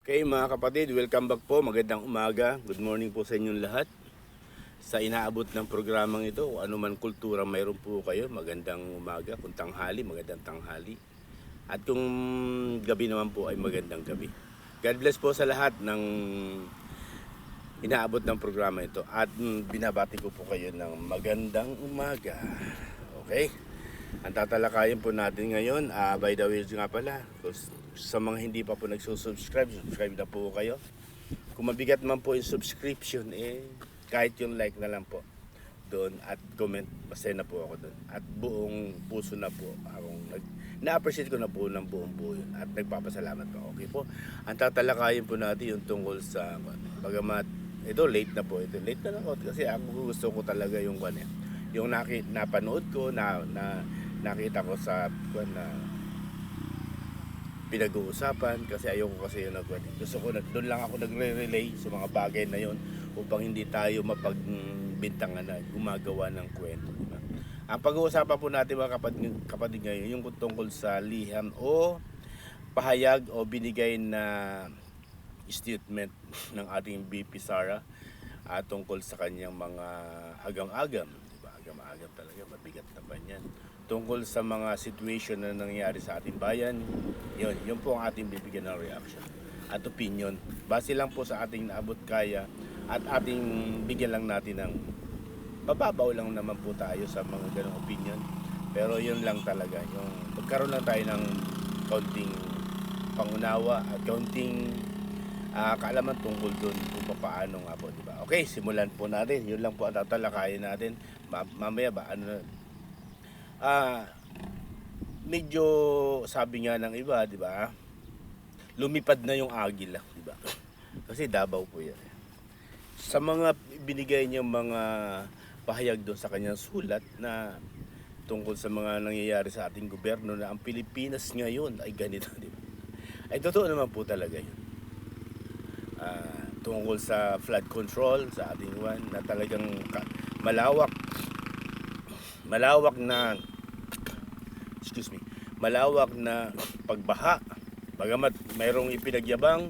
Okay mga kapatid, welcome back po. Magandang umaga. Good morning po sa inyong lahat. Sa inaabot ng programang ito, kung ano man kultura mayroon po kayo, magandang umaga. Kung tanghali, magandang tanghali. At kung gabi naman po ay magandang gabi. God bless po sa lahat ng inaabot ng programa ito. At binabati ko po kayo ng magandang umaga. Okay? Ang tatalakayin po natin ngayon, by the way nga pala, sa mga hindi pa po nagsusubscribe, subscribe na po kayo. Kung mabigat man po yung subscription, kahit yung like na lang po doon at comment, masaya na po ako doon. At buong puso na po akong na-appreciate ko na po ng buong buo yun at nagpapasalamat po. Okay po. Ang tatalakayin po natin yung tungkol sa bagamat ito late na po ito. Late na lang ako kasi ako gusto ko talaga yung yung napanood ko nakita ko sa pinag-uusapan kasi ayoko kasi yung gusto ko doon lang ako nagre-relay sa mga bagay na yon upang hindi tayo mapagbintangan na gumagawa ng kwento, diba? Ang pag-uusapan po natin mga kapatid ngayon yung tungkol sa liham o pahayag o binigay na statement ng ating VP Sara tungkol sa kanyang mga agam-agam, diba? Agam-agam talaga, mabigat naman yan tungkol sa mga situation na nangyayari sa ating bayan. Yun po ang ating bibigyan ng reaction at opinion. Base lang po sa ating naabot kaya at ating bigyan lang natin ng bababaw lang naman po tayo sa mga ganong opinion. Pero yun lang talaga, yung magkaroon lang tayo ng kaunting pangunawa at kaunting kaalaman tungkol doon kung paano nga po, diba? Okay, simulan po natin. Yun lang po ang tatalakayin natin. Mamaya ba, medyo sabi nga ng iba, di ba? Lumipad na yung agila, di ba? Kasi Davao po 'yan. Sa mga binigay niyang mga pahayag doon sa kanyang sulat na tungkol sa mga nangyayari sa ating gobyerno na ang Pilipinas ngayon ay ganito, di ba? Ay totoo naman po talaga 'yun. Tungkol sa flood control sa ating na talagang malawak na malawak na pagbaha. Bagamat mayroong ipinagyabang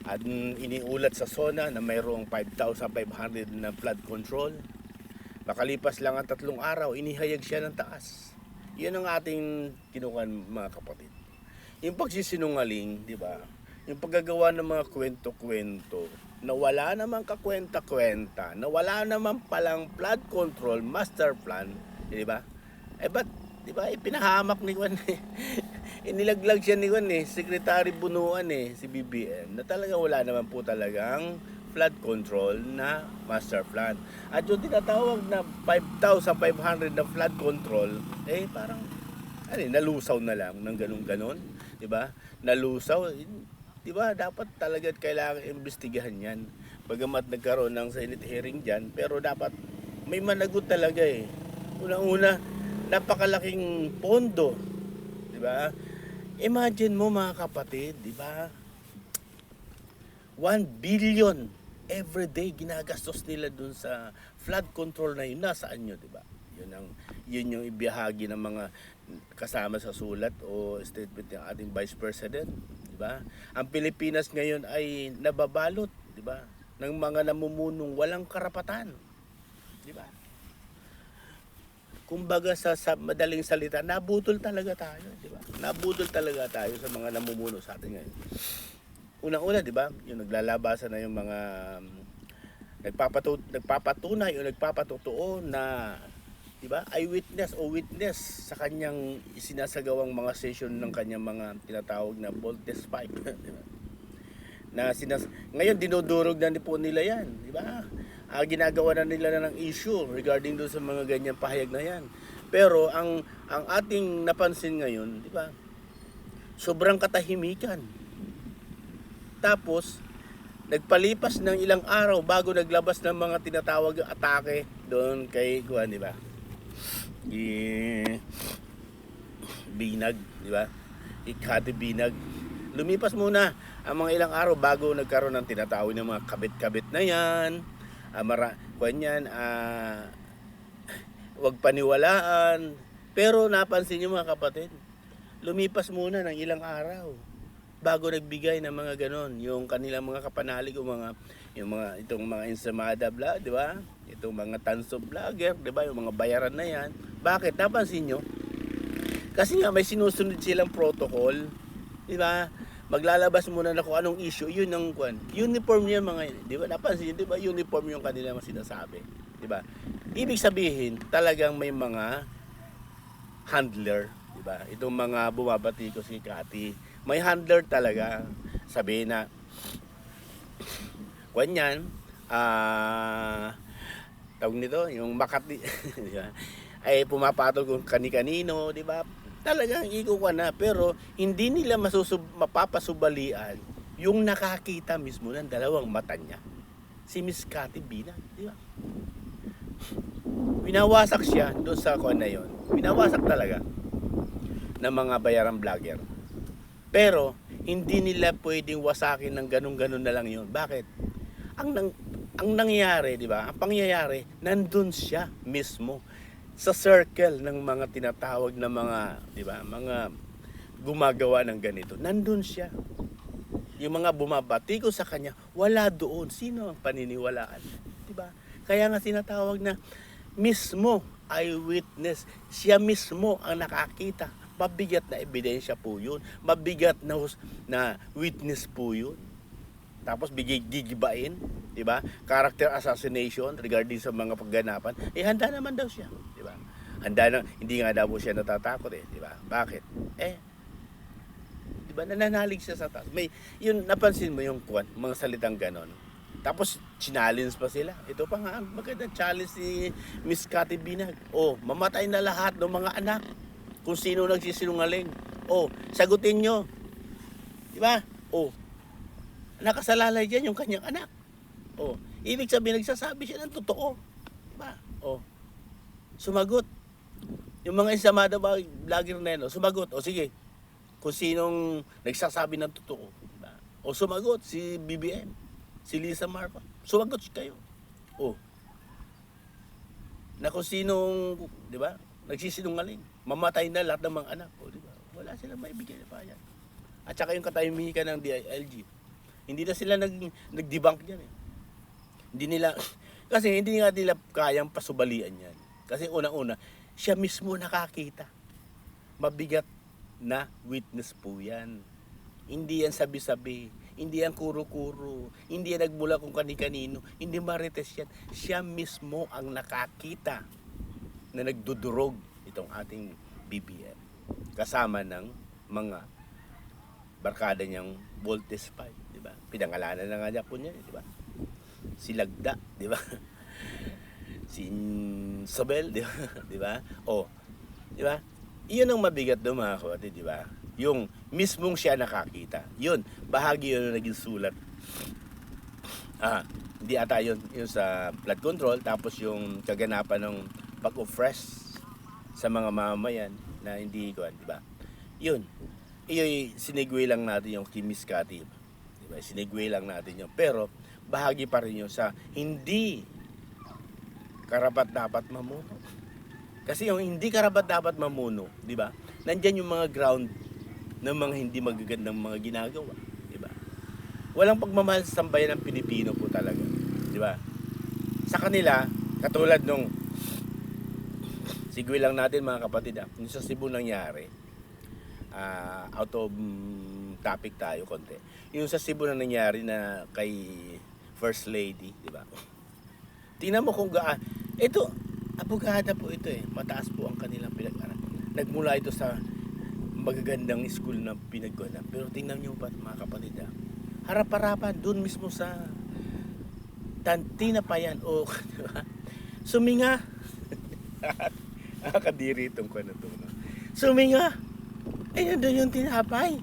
at iniulat sa SONA na mayroong 5,500 na flood control. Makalipas lang ang 3 araw, inihayag siya ng taas. Yan ang ating kinukuhan mga kapatid. Yung pagsisinungaling, di ba? Yung paggagawa ng mga kwento-kwento na wala namang kakwenta-kwenta, na wala namang palang flood control master plan, di ba? Ba't, di ba, ipinahamak ni Juan inilaglag siya ni Juan Secretary Bunuan si BBM, na talaga wala naman po talagang flood control na master plan. At yung tinatawag na 5,500 na flood control, parang, nalusaw na lang ng ganun-ganon, di ba? Nalusaw, di ba? Dapat talaga kailangan imbestigahan yan. Bagamat nagkaroon ng Senate hearing dyan, pero dapat may managot talaga Unang-una, napakalaking pondo, di ba? Imagine mo mga kapatid, di ba? 1 billion every day ginagastos nila dun sa flood control na yun. Nasaan nyo, di ba? Yun yung ibahagi ng mga kasama sa sulat o statement ng ating Vice President, di ba? Ang Pilipinas ngayon ay nababalot, di ba? Ng mga namumunong walang karapatan, di ba? Kumbaga sa madaling salita, nabudol talaga tayo, di ba? Nabudol talaga tayo sa mga namumuno sa atin ngayon. Unang-una, di ba? Yung naglalabasan na yung mga nagpapatunay o nagpapatotoo na, di ba? Eyewitness o witness sa kanyang sinasagawang mga session ng kanyang mga tinatawag na voltage pipe, di ba? Ngayon dinudurog na po nila yan, di ba? Ginagawa na nila ng issue regarding doon sa mga ganyang pahayag na yan. Pero ang ating napansin ngayon, di ba? Sobrang katahimikan. Tapos nagpalipas ng ilang araw bago naglabas ng mga tinatawag atake doon kay Juan, di ba? Binag, di ba? Ikati Binag. Lumipas muna ang mga ilang araw bago nagkaroon ng tinatawag ng mga kabit-kabit na yan. Huwag paniwalaan. Pero napansin niyo mga kapatid, lumipas muna ng ilang araw. bago nagbigay ng mga ganon, yung kanilang mga kapanalig o itong mga Ensamada vlog, di ba? Itong mga Tanso vlogger, di ba? Yung mga bayaran na yan. Bakit? Napansin nyo? Kasi nga may sinusunod silang protocol, di ba? Maglalabas muna na kung anong issue, yun ang uniform niya mga yun, di ba? Napansin nyo, di ba? Uniform yung kanila sinasabi, di ba? Ibig sabihin, talagang may mga handler, di ba? Itong mga bumabati ko si Cathy, may handler talaga. Sabihin na, kanyan, tawag nito, yung Makati, di ba? Ay pumapatol kung kani-kanino, di ba? Talagang ikuha na, pero hindi nila mapapasubalian yung nakakita mismo ng dalawang mata niya. Si Miss Cathy Binag, di ba? Winawasak siya doon sa na yon. Winawasak talaga ng mga bayaran vlogger. Pero hindi nila pwedeng wasakin ng ganun-ganun na lang yun. Bakit? Ang nangyayari, di ba? Ang pangyayari, nandun siya mismo sa circle ng mga tinatawag na mga, di ba? Mga gumagawa ng ganito. Nandun siya. Yung mga bumabati ko sa kanya, wala doon. Sino ang paniniwalaan? Di ba? Kaya nga sinatawag na mismo eyewitness. Siya mismo ang nakakita. Mabigat na ebidensya po yun. Mabigat na witness po yun. Tapos gigibain, di ba? Character assassination regarding sa mga pagganapan. Handa naman daw siya, di ba? Handa na, hindi nga daw siya natatakot di ba? Bakit? Di ba? Nananalig siya sa taas. Yun, napansin mo yung mga salitang ganon. Tapos, challenge pa sila. Ito pa nga, magandang challenge si Miss Cathy Binag. Mamatay na lahat ng mga anak. Kung sino nagsisinungaling. Sagutin nyo. Di ba? Nakasalalay dyan yung kanyang anak. Ibig sabihin, nagsasabi siya ng totoo. Di ba? Sumagot. Yung mga Ensamada vlogger na yan, sumagot. Sige, kung sinong nagsasabi ng totoo. Diba? Sumagot, si BBM, si Lisa Marpa. Sumagot kayo. Na kung sinong, di ba, nagsisinungaling. Mamatay na lahat ng mga anak. Di ba? Wala silang maibigay na payan. At saka yung katahimikan ng DILG. Hindi na sila nag-debunk dyan Hindi nila, kasi hindi nga nila kayang pasubalian yan. Kasi unang-una, siya mismo nakakita. Mabigat na witness po yan. Hindi yan sabi-sabi. Hindi yan kuro-kuro. Hindi yan nagmula kung kani-kanino. Hindi marites yan. Siya mismo ang nakakita na nagdudurog itong ating BBM. Kasama ng mga barkada niyang Voltes 5. Diba? Pinangalanan na nga niya po niya, diba? Si Lagda, diba? Si Sobel, diba? Diba? Diba? Iyon ang mabigat doon mga kapatid, diba? Yung mismong siya nakakita. Yun, bahagi yun na naging sulat. Hindi ata yun sa flood control, tapos yung kaganapan ng pag-fresh sa mga mamamayan na hindi ikuan, diba? Yun. Sinigway lang natin yung Miss Cathy. Diba? Sinigway lang natin yun. Pero, bahagi pa rin yun sa hindi karapat-dapat mamuno. Kasi yung hindi karapat-dapat mamuno, di ba? Nandyan yung mga ground ng mga hindi magagandang mga ginagawa. Di ba? Walang pagmamahal sa sambayan ng Pilipino po talaga. Di ba? Sa kanila, katulad nung sigwi lang natin mga kapatid, yung sa Cebu nangyari, out of topic tayo konti. Yung sa Cebu na nangyari na kay First Lady, di ba? Tingnan mo kung ito, abogada po ito mataas po ang kanilang pinag-aral. Nagmula ito sa magagandang school na pinagkuhan. Pero tingnan nyo pa mga kapatid, harap-harapan doon mismo sa Tinapayan diba? Suminga. Nakakadiri itong kuwan na ito. Suminga. Nandun yung tinapay.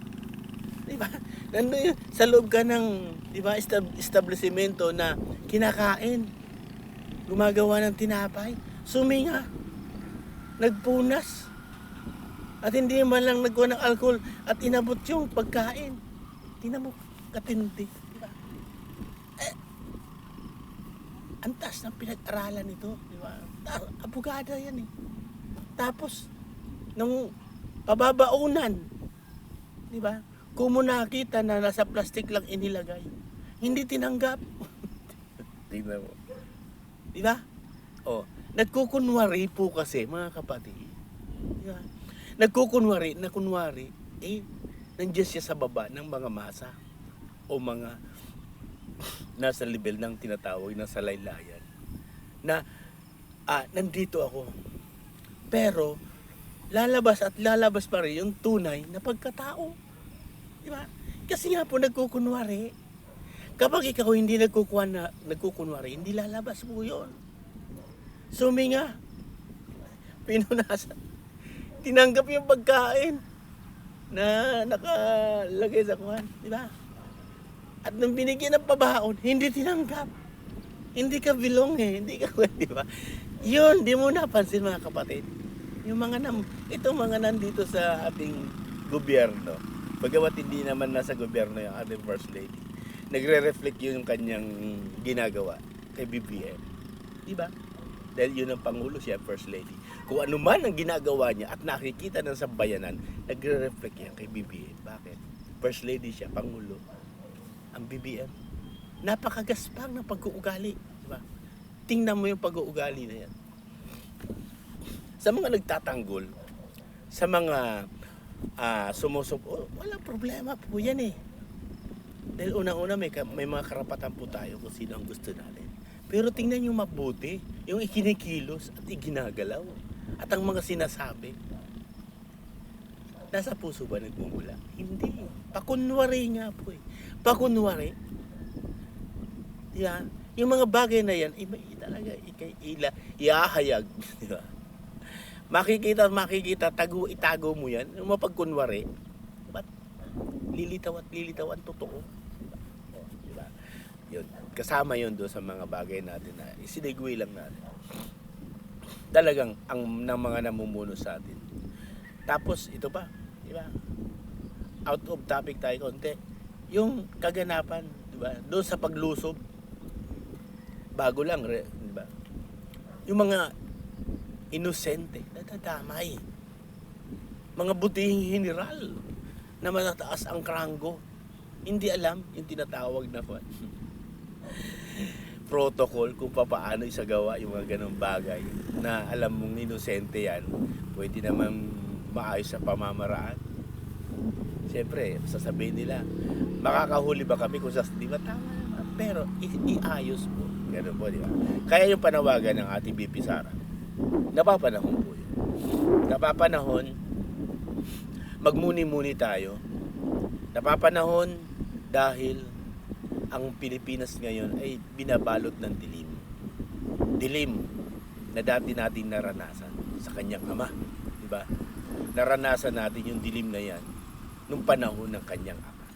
Diba? Nandun yung sa loob ka ng, diba, establishmento na kinakain. Gumagawa ng tinapay. Suminga. Nagpunas. At hindi man lang nagkuha ng alcohol at inabot yung pagkain. Tingnan mo, katindi. Diba? Antas ng pinag-aralan nito. Diba? Abogada yan Tapos, nung pababaunan, di ba? Kung mo nakita na nasa plastic lang inilagay, hindi tinanggap. Tingnan mo. Di ba? Oh, nagkukunwari po kasi, mga kapatid. Di ba? Nagkukunwari, nandiyan siya sa baba ng mga masa o mga nasa level ng tinatawag na salaylayan na nandito ako. Pero lalabas at lalabas pa rin yung tunay na pagkatao. Di ba? Kasi nga po nagkukunwari. Kapag ikaw hindi nagkukunwari, hindi lalabas po yun. Suminga. Pinunasan. Tinanggap yung pagkain na nakalagay sa kuhan. Di ba? At nung binigyan ng pabaon, hindi tinanggap. Hindi ka bilong hindi ka, di ba? Yun, di mo napansin mga kapatid. Yung itong mga nandito sa ating gobyerno, bagamat hindi naman nasa gobyerno yung ating First Lady, nagre-reflect yun yung kanyang ginagawa kay BBM. Di ba? Dahil yun ang Pangulo, siya First Lady. Kung ano man ang ginagawa niya at nakikita ng sambayanan, nagre-reflect yan kay BBM. Bakit? First Lady siya, Pangulo. Ang BBM, napakagaspang ng pag-uugali. Diba? Tingnan mo yung pag-uugali na yan. Sa mga nagtatanggol, sa mga walang problema po yan eh. Dahil unang-una may mga karapatan po tayo kung sino ang gusto natin. Pero tingnan yung mabuti, yung ikinikilos at iginagalaw. At ang mga sinasabi. Nasa puso ba nagmumula? Hindi. Pakunwari nga po eh. Pakunwari. Diba? Yung mga bagay na yan, talaga iahayag. Diba? Makikita, itago mo yan. Yung mapagkunwari, ba't lilitaw at totoo? Diba? Yun. Kasama yun doon sa mga bagay natin na isinigwi lang natin. Talagang ng mga namumuno sa atin. Tapos, ito pa, di ba? Out of topic tayo konti. Yung kaganapan, di ba? Doon sa paglusob, bago lang, di ba? Yung mga inosente, natadamay. Mga butihing general na matataas ang kranggo. Hindi alam yung tinatawag na protocol kung paano isagawa yung mga ganong bagay na alam mong inosente yan, pwede naman maayos sa pamamaraan. Siyempre, sasabihin nila, makakahuli ba kami kung di ba tama naman? Pero iayos po. Ganun po, di ba? Kaya yung panawagan ng ating BP Sara, napapanahon po yun. Napapanahon, magmuni-muni tayo. Napapanahon dahil ang Pilipinas ngayon ay binabalot ng dilim. Dilim na dati natin naranasan sa kanyang ama. Diba? Naranasan natin yung dilim na yan nung panahon ng kanyang ama.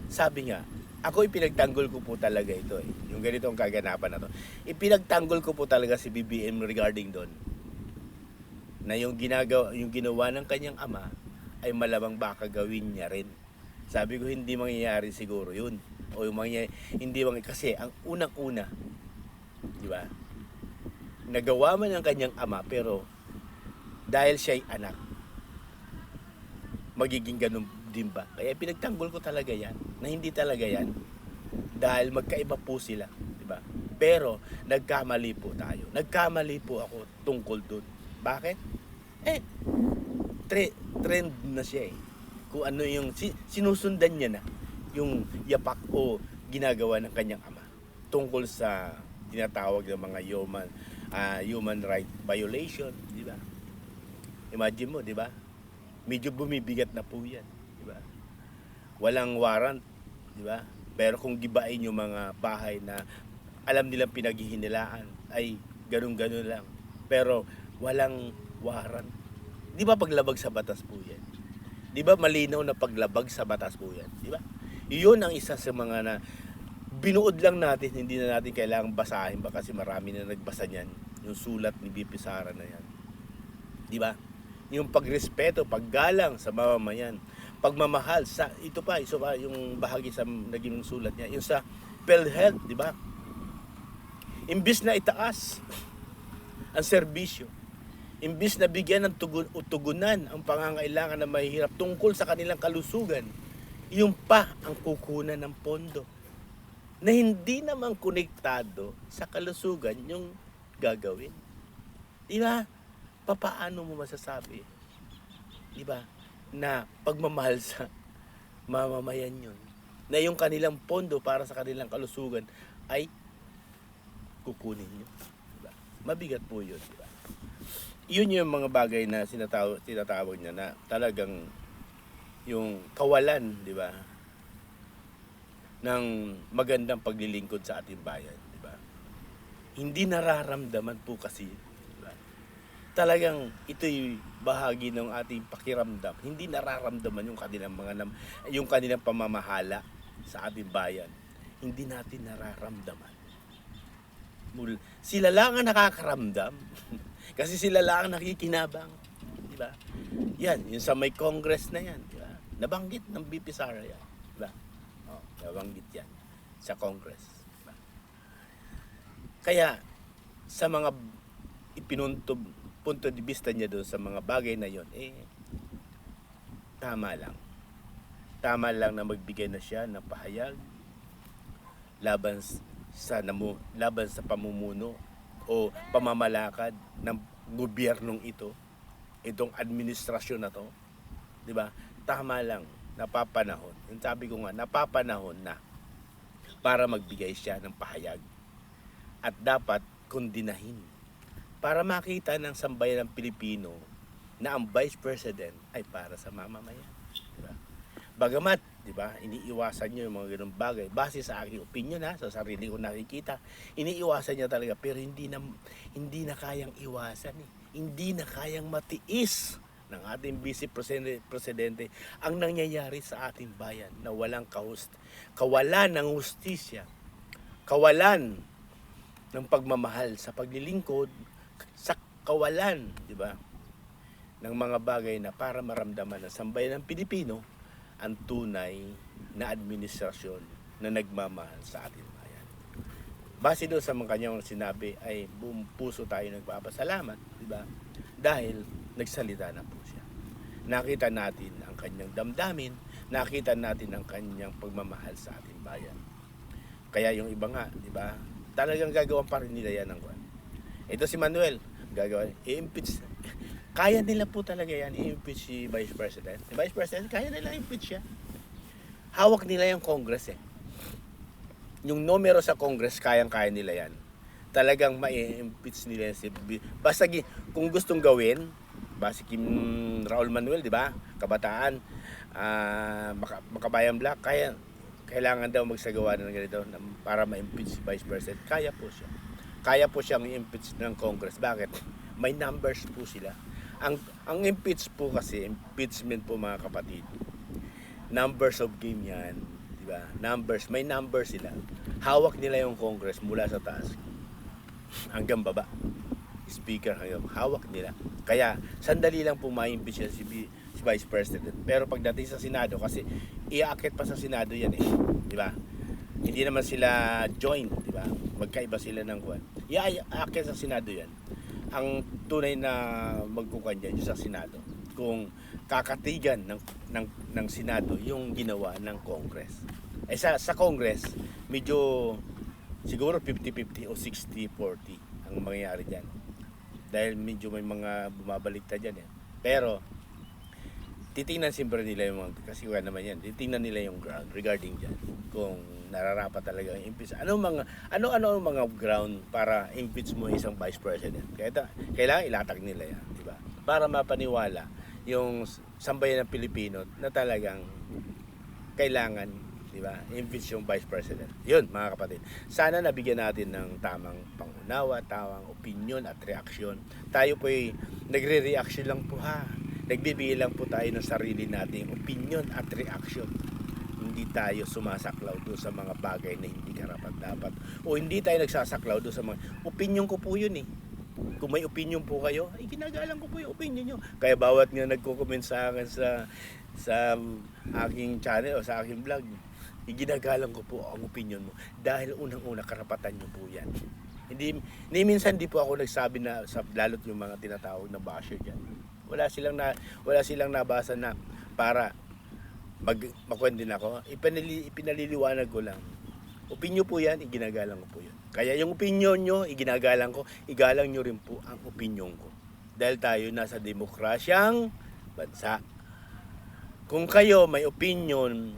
Sabi nga, ako ipinagtanggol ko po talaga ito eh. Yung ganitong kaganapan na to. Ipinagtanggol ko po talaga si BBM regarding doon. Na yung ginawa ng kanyang ama ay malamang baka gawin niya rin. Sabi ko hindi mangyayari siguro yun. O yung kasi ang unang-una, di ba? Nagawa man ng kanyang ama pero dahil siya'y anak, magiging ganun din ba? Kaya pinagtanggol ko talaga yan, na hindi talaga yan dahil magkaiba po sila, di ba? Pero nagkamali po tayo. Nagkamali po ako tungkol dun. Bakit? Trend na siya eh. Kung ano yung sinusundan niya na yung yapak o ginagawa ng kanyang ama tungkol sa tinatawag ng mga human right violation, di ba? Imagine mo, di ba? Medyo bumibigat na po yan, di ba? Walang warrant, di ba? Pero kung gibain yung mga bahay na alam nilang pinaghihinilaan ay ganun-ganun lang. Pero walang warrant. Di ba paglabag sa batas po yan? Di ba malinaw na paglabag sa batas po yan? Di ba? Iyon ang isa sa mga na binuod lang natin, hindi na natin kailangang basahin ba kasi marami na nagbasa niyan. Yung sulat ni BP Sara na yan. Di ba? Yung pagrespeto, paggalang sa mamamayan, pagmamahal sa ito pa yung bahagi sa naging sulat niya, yung sa PhilHealth, di ba? Imbis na itaas ang serbisyo, Imbis na bigyan ng tugunan ang pangangailangan ng mahihirap tungkol sa kanilang kalusugan, yung pa ang kukunan ng pondo na hindi naman konektado sa kalusugan yung gagawin. Di ba? Papaano mo masasabi? Di ba? Na pagmamahal sa mamamayan yun. Na yung kanilang pondo para sa kanilang kalusugan ay kukunin nyo. Diba? Mabigat po yun. Diba? Yun yung mga bagay na tinatawag niya na talagang yung kawalan, di ba, ng magandang paglilingkod sa ating bayan, di ba? Hindi nararamdaman po kasi, di ba? Talagang ito'y bahagi ng ating pakiramdam. Hindi nararamdaman yung kanilang pamamahala sa ating bayan. Hindi natin nararamdaman. Sila lang ang nakakaramdam. Kasi sila lang ang nakikinabang. Di ba? Yan, yung sa may Congress na yan. Di ba? Nabanggit ng BP Sara yan. Di ba? Oh, nabanggit yan sa Congress. Diba? Kaya, sa mga punto de vista niya doon sa mga bagay na yon, tama lang. Tama lang na magbigay na siya ng pahayag laban sa pamumuno o pamamalakad ng gobyernong itong administrasyon na to, di ba? Tama lang, napapanahon. Yung sabi ko nga, napapanahon na para magbigay siya ng pahayag. At dapat kondinahin para makita ng sambayan ng Pilipino na ang Vice President ay para sa mamamayan. Di ba? Bagamat, di ba, iniiwasan niyo yung mga ganung bagay base sa aking opinion, sa sarili ko nakikita, iniiwasan niya talaga, pero hindi na kayang iwasan Hindi na kayang matiis ng ating Vice Presidente ang nangyayari sa ating bayan na kawalan ng hustisya, kawalan ng pagmamahal sa paglilingkod, sa kawalan, di ba, ng mga bagay na para maramdaman ng sambayan ng Pilipino ang tunay na administrasyon na nagmamahal sa ating bayan. Base doon sa mga kanyang sinabi ay buong puso tayo nagpapasalamat, di ba? Dahil nagsalita na po siya. Nakita natin ang kanyang damdamin, nakita natin ang kanyang pagmamahal sa ating bayan. Kaya yung iba nga, di ba? Talagang gagawan pa rin nila yan ng kwan. Ito si Manuel, gagawan, i-impeach. Kaya nila po talaga yan, i-impeach si Vice President. Si Vice President, kaya nila impeach siya. Hawak nila yung Congress Yung numero sa Congress, kayang-kaya nila yan. Talagang ma-impeach nila si... Basta kung gustong gawin, basta Kim Raul Manuel, di ba? Kabataan, Makabayan Black, kailangan daw magsagawa ng ganito para ma-impeach si Vice President. Kaya po siya. Kaya po siyang i-impeach ng Congress. Bakit? May numbers po sila. Ang impeach po kasi, impeachment po mga kapatid, numbers of game yan, di ba? May numbers sila. Hawak nila yung Congress mula sa taas hanggang baba. Speaker hawak nila. Kaya sandali lang po ma-impeach si Vice President. Pero pagdating sa Senado, kasi iaakit pa sa Senado yan di ba? Hindi naman sila joint, di ba? Magkaiba sila ng kwan. Iaakit sa Senado yan. Ang tunay na magkukuhan dyan sa Senado kung kakatigan ng Senado yung ginawa ng Congress. Sa Congress, medyo siguro 50-50 o 60-40 ang mangyayari dyan. Dahil medyo may mga bumabaliktad dyan Pero, titingnan siyempre nila yung mga, kasi kaya naman yan, titingnan nila yung ground regarding dyan. Kung nararapat talaga ang impeach. Ano ang mga ground para impeach mo isang Vice President? Kailangan ilatag nila yan, di ba? Para mapaniwala yung sambayan ng Pilipino na talagang kailangan, di ba, impeach yung Vice President. Yun, mga kapatid. Sana nabigyan natin ng tamang pangunawa, tamang opinion at reaksyon. Tayo po'y nagre-reaction lang po Nagbibigay lang po tayo ng sarili nating opinion at reaksyon. Hindi tayo sumasaklaw doon sa mga bagay na hindi karapat-dapat. O hindi tayo nagsasaklaw doon sa mga... Opinion ko po yun Kung may opinion po kayo, ay ginagalang ko po yung opinion nyo. Kaya bawat nga nagko-comment sa akin sa aking channel o sa aking vlog, iginagalang ko po ang opinion mo. Dahil unang-una karapatan nyo po yan. Hindi minsan di po ako nagsabi na sa lalot yung mga tinatawag na basher diyan. Wala silang nabasa na para makuha din ako. Ipinaliliwanag ko lang. Opinyon po 'yan, iginagalang ko po 'yun. Kaya yung opinyon nyo, iginagalang ko, igalang nyo rin po ang opinyon ko. Dahil tayo nasa demokrasyang bansa. Kung kayo may opinion,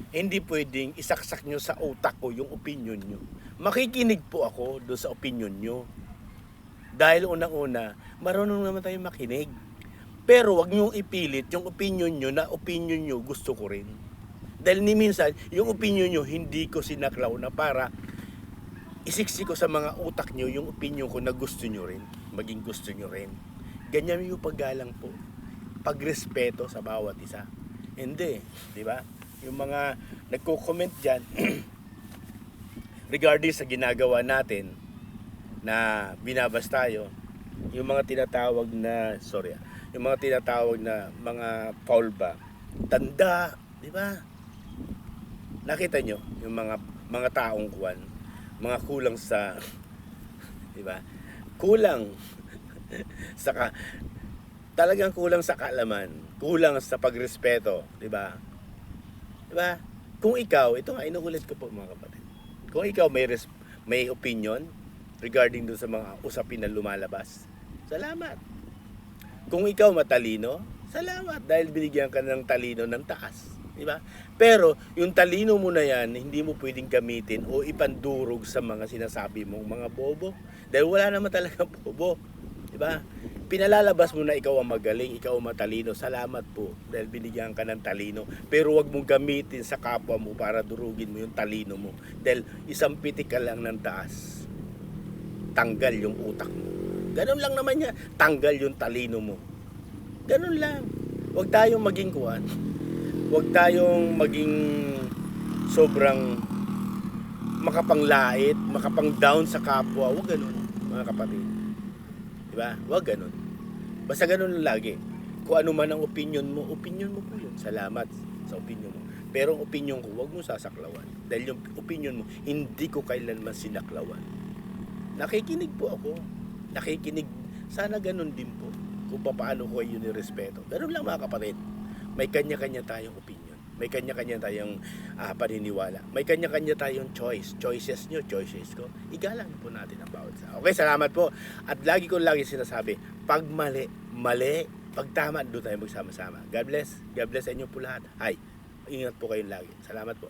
hindi pwedeng isaksak nyo sa utak ko yung opinion nyo. Makikinig po ako doon sa opinion nyo. Dahil unang-una, marunong naman tayo makinig. Pero wag nyo ipilit yung opinion nyo na opinion nyo gusto ko rin. Dahil ni minsan, yung opinion nyo hindi ko sinaklaw na para isiksi ko sa mga utak nyo yung opinion ko na gusto nyo rin. Maging gusto nyo rin. Ganyan yung paggalang po. Pagrespeto sa bawat isa. Hindi, di ba? Yung mga nagko-comment diyan regarding sa ginagawa natin na binabas tayo, yung mga tinatawag na yung mga tinatawag na mga foul ba, tanda, di ba? Nakita nyo yung mga taong kuwan, mga kulang sa, di ba? Kulang sa talagang kulang sa kaalaman, kulang sa pagrespeto, di ba? Di ba? Kung ikaw, ito nga inuulit ko po mga kapatid. Kung ikaw may opinion regarding dun sa mga usapin na lumalabas, salamat. Kung ikaw matalino, salamat dahil binigyan ka ng talino ng taas, di ba? Pero yung talino mo na yan, hindi mo pwedeng gamitin o ipandurog sa mga sinasabi mong mga bobo. Dahil wala naman talaga bobo, di ba? Pinalalabas mo na ikaw ang magaling, ikaw ang matalino. Salamat po dahil binigyan ka ng talino. Pero wag mong gamitin sa kapwa mo para durugin mo yung talino mo. Dahil isang pitik ka lang ng taas, tanggal yung utak mo. Ganun lang naman yan. Tanggal yung talino mo. Ganun lang. Huwag tayong maging kuwan. Huwag tayong maging sobrang makapanglait, makapang-down sa kapwa. Huwag ganun, mga kapatid. Diba? Huwag ganun. Basta ganun lagi. Kung ano man ang opinion mo po yun. Salamat sa opinion mo. Pero ang opinion ko, huwag mo sasaklawan. Dahil yung opinion mo, hindi ko kailanman sinaklawan. Nakikinig po ako. Nakikinig. Sana ganun din po. Kung paano ko yun nirespeto. Ganun lang mga kapatid. May kanya-kanya tayong opinion. May kanya-kanya tayong paniniwala. May kanya-kanya tayong choice. Choices nyo, choices ko. Igalang po natin ang bawat isa. Okay, salamat po. At lagi sinasabi, pag mali, mali. Pag tama, doon tayo magsama-sama. God bless. God bless sa inyo po lahat. Hi. Ingat po kayong lagi. Salamat po.